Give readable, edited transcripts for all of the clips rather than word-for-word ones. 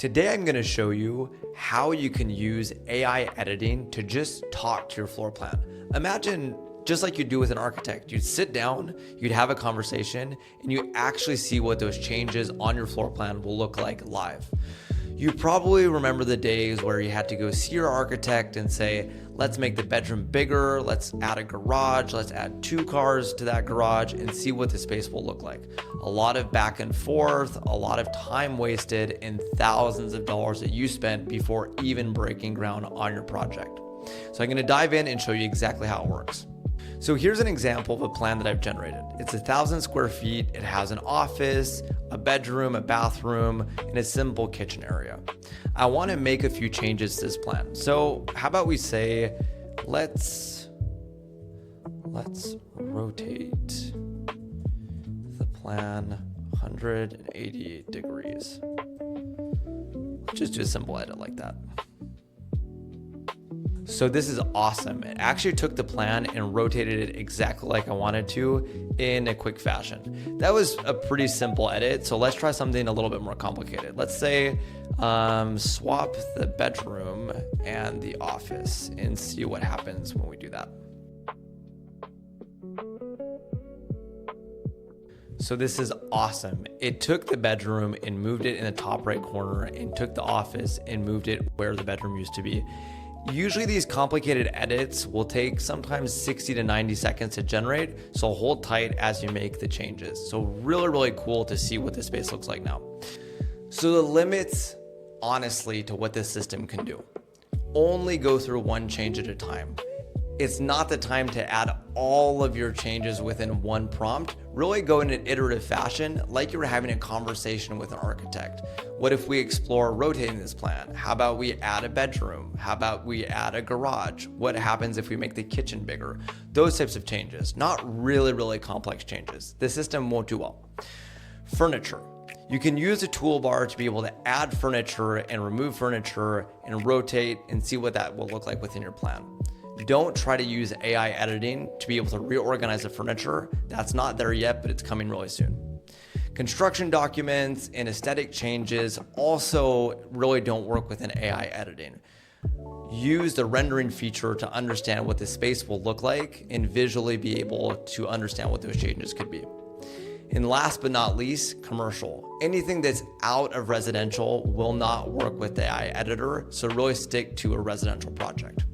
Today I'm going to show you how you can use AI editing to just talk to your floor plan. Imagine just like you do with an architect, you'd sit down, you'd have a conversation, and you actually see what those changes on your floor plan will look like live. You probably remember the days where you had to go see your architect and say, let's make the bedroom bigger, let's add a garage, let's add 2 cars to that garage and see what the space will look like. A lot of back and forth, a lot of time wasted, and thousands of dollars that you spent before even breaking ground on your project. So I'm going to dive in and show you exactly how it works. So here's an example of a plan that I've generated. It's 1,000 square feet. It has an office, a bedroom, a bathroom, and a simple kitchen area. I want to make a few changes to this plan. So how about we say, let's rotate the plan 180 degrees. Just do a simple edit like that. So this is awesome. It actually took the plan and rotated it exactly like I wanted to in a quick fashion. That was a pretty simple edit. So let's try something a little bit more complicated. Let's say swap the bedroom and the office and see what happens when we do that. So this is awesome. It took the bedroom and moved it in the top right corner and took the office and moved it where the bedroom used to be. Usually these complicated edits will take sometimes 60 to 90 seconds to generate, so hold tight as you make the changes. So really cool to see what this space looks like now. So the limits, honestly, to what this system can do. Only go through one change at a time. It's not the time to add all of your changes within one prompt. Really go in an iterative fashion like you were having a conversation with an architect. What if we explore rotating this plan? How about we add a bedroom? How about we add a garage? What happens if we make the kitchen bigger? Those types of changes, not really complex changes. The system won't do well. Furniture. You can use the toolbar to be able to add furniture and remove furniture and rotate and see what that will look like within your plan. Don't try to use AI editing to be able to reorganize the furniture. That's not there yet, but it's coming really soon. Construction documents and aesthetic changes also really don't work within AI editing. Use the rendering feature to understand what the space will look like and visually be able to understand what those changes could be. And last but not least, commercial. Anything that's out of residential will not work with the AI editor, so really stick to a residential project.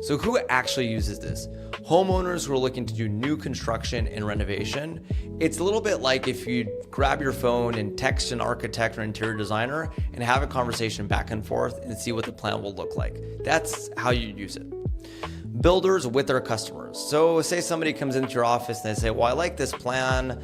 So who actually uses this? Homeowners who are looking to do new construction and renovation. It's a little bit like if you grab your phone and text an architect or interior designer and have a conversation back and forth and see what the plan will look like. That's how you use it. Builders with their customers. So say somebody comes into your office and they say, well, I like this plan,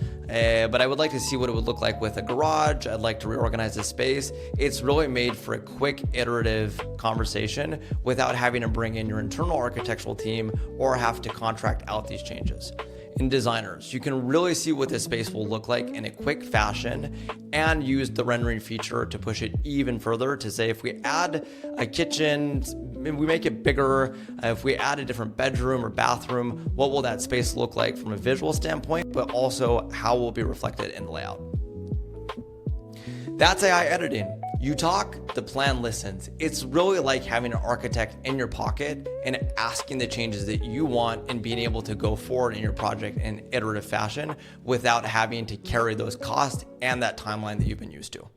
but I would like to see what it would look like with a garage. I'd like to reorganize the space. It's really made for a quick iterative conversation without having to bring in your internal architectural team or have to contract out these changes. In designers, you can really see what this space will look like in a quick fashion and use the rendering feature to push it even further to say if we add a kitchen, we make it bigger, if we add a different bedroom or bathroom, what will that space look like from a visual standpoint, but also how will it be reflected in the layout. That's AI editing. You talk, the plan listens. It's really like having an architect in your pocket and asking the changes that you want and being able to go forward in your project in iterative fashion without having to carry those costs and that timeline that you've been used to.